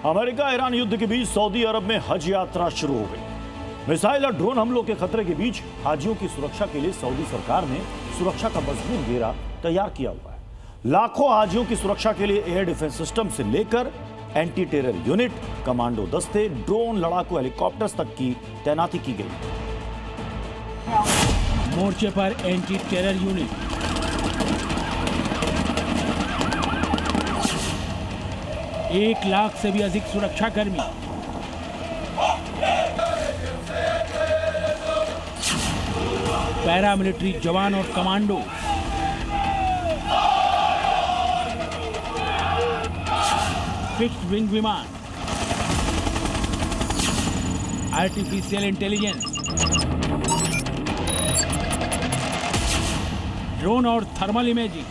America Iran युद्ध के बीच Saudi अरब में हज यात्रा शुरू हो गई। मिसाइल और ड्रोन हमलों के खतरे के बीच हाजियों की सुरक्षा के लिए सऊदी सरकार ने सुरक्षा का मजबूत घेरा तैयार किया हुआ है। लाखों हाजियों की सुरक्षा के लिए एयर डिफेंस सिस्टम से लेकर एंटी टेरर यूनिट, कमांडो दस्ते, ड्रोन, लड़ाकू हेलीकॉप्टर्स तक की तैनाती की गई। मोर्चे पर एंटी टेरर यूनिट, एक लाख से भी अधिक सुरक्षा कर्मी, पैरामिलिट्री जवान और कमांडो, फिक्स्ड विंग विमान, आर्टिफिशियल इंटेलिजेंस, ड्रोन और थर्मल इमेजिंग,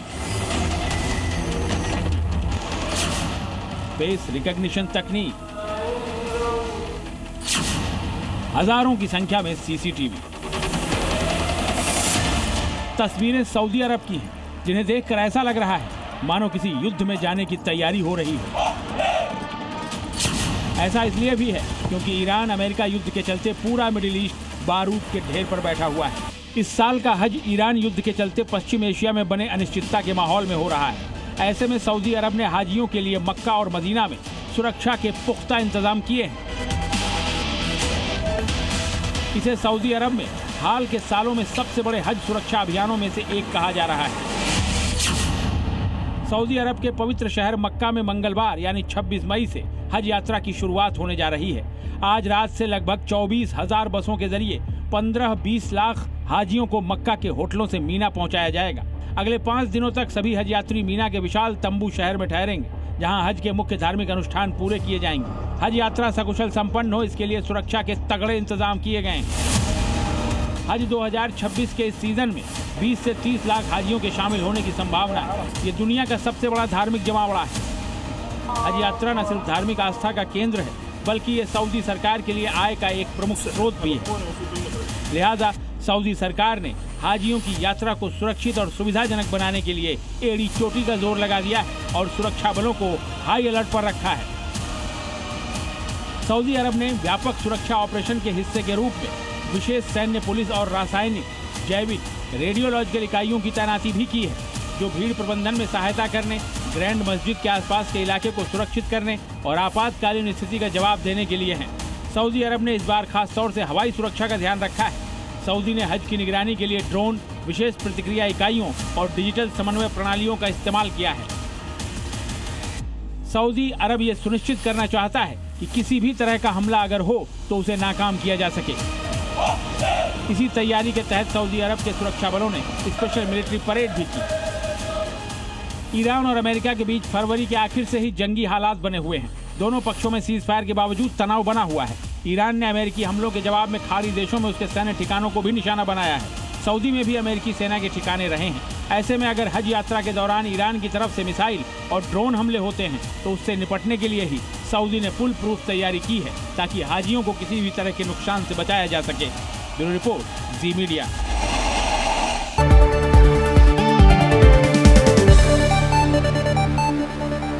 फेस रिकॉग्निशन तकनीक, हजारों की संख्या में सीसीटीवी। तस्वीरें सऊदी अरब की हैं, जिन्हें देखकर ऐसा लग रहा है मानो किसी युद्ध में जाने की तैयारी हो रही है। ऐसा इसलिए भी है क्योंकि ईरान अमेरिका युद्ध के चलते पूरा मिडिल ईस्ट बारूद के ढेर पर बैठा हुआ है। इस साल का हज ईरान युद्ध के चलते पश्चिम एशिया में बने अनिश्चितता के माहौल में हो रहा है। ऐसे में सऊदी अरब ने हाजियों के लिए मक्का और मदीना में सुरक्षा के पुख्ता इंतजाम किए हैं। इसे सऊदी अरब में हाल के सालों में सबसे बड़े हज सुरक्षा अभियानों में से एक कहा जा रहा है। सऊदी अरब के पवित्र शहर मक्का में मंगलवार यानी 26 मई से हज यात्रा की शुरुआत होने जा रही है। आज रात से लगभग 24,000 बसों के जरिए 15-20 लाख हाजियों को मक्का के होटलों से मीना पहुंचाया जाएगा। अगले 5 दिनों तक सभी हज यात्री मीना के विशाल तंबू शहर में ठहरेंगे, जहां हज के मुख्य धार्मिक अनुष्ठान पूरे किए जाएंगे। हज यात्रा सकुशल संपन्न हो, इसके लिए सुरक्षा के तगड़े इंतजाम किए गए हैं। हज 2026 के इस सीजन में 20 से 30 लाख हाजियों के शामिल होने की संभावना है। ये दुनिया का सबसे बड़ा धार्मिक जमावड़ा है। हज यात्रा न सिर्फ धार्मिक आस्था का केंद्र है, बल्कि ये सऊदी सरकार के लिए आय का एक प्रमुख स्रोत भी है। लिहाजा सऊदी सरकार ने हाजियों की यात्रा को सुरक्षित और सुविधाजनक बनाने के लिए एड़ी चोटी का जोर लगा दिया है और सुरक्षा बलों को हाई अलर्ट पर रखा है। सऊदी अरब ने व्यापक सुरक्षा ऑपरेशन के हिस्से के रूप में विशेष सैन्य, पुलिस और रासायनिक, जैविक, रेडियोलॉजिकल इकाइयों की तैनाती भी की है, जो भीड़ प्रबंधन में सहायता करने, ग्रैंड मस्जिद के आसपास के इलाके को सुरक्षित करने और आपातकालीन स्थिति का जवाब देने के लिए हैं। सऊदी अरब ने इस बार खास तौर से हवाई सुरक्षा का ध्यान रखा है। सऊदी ने हज की निगरानी के लिए ड्रोन, विशेष प्रतिक्रिया इकाइयों और डिजिटल समन्वय प्रणालियों का इस्तेमाल किया है। सऊदी अरब ये सुनिश्चित करना चाहता है कि किसी भी तरह का हमला अगर हो तो उसे नाकाम किया जा सके। इसी तैयारी के तहत सऊदी अरब के सुरक्षा बलों ने स्पेशल मिलिट्री परेड भी की। ईरान और अमेरिका के बीच फरवरी के आखिर से ही जंगी हालात बने हुए हैं। दोनों पक्षों में सीज फायर के बावजूद तनाव बना हुआ है। ईरान ने अमेरिकी हमलों के जवाब में खाड़ी देशों में उसके सैन्य ठिकानों को भी निशाना बनाया है। सऊदी में भी अमेरिकी सेना के ठिकाने रहे हैं। ऐसे में अगर हज यात्रा के दौरान ईरान की तरफ से मिसाइल और ड्रोन हमले होते हैं तो उससे निपटने के लिए ही सऊदी ने फुल प्रूफ तैयारी की है, ताकि हाजियों को किसी भी तरह के नुकसान से बचाया जा सके। ब्यूरो रिपोर्ट, जी मीडिया।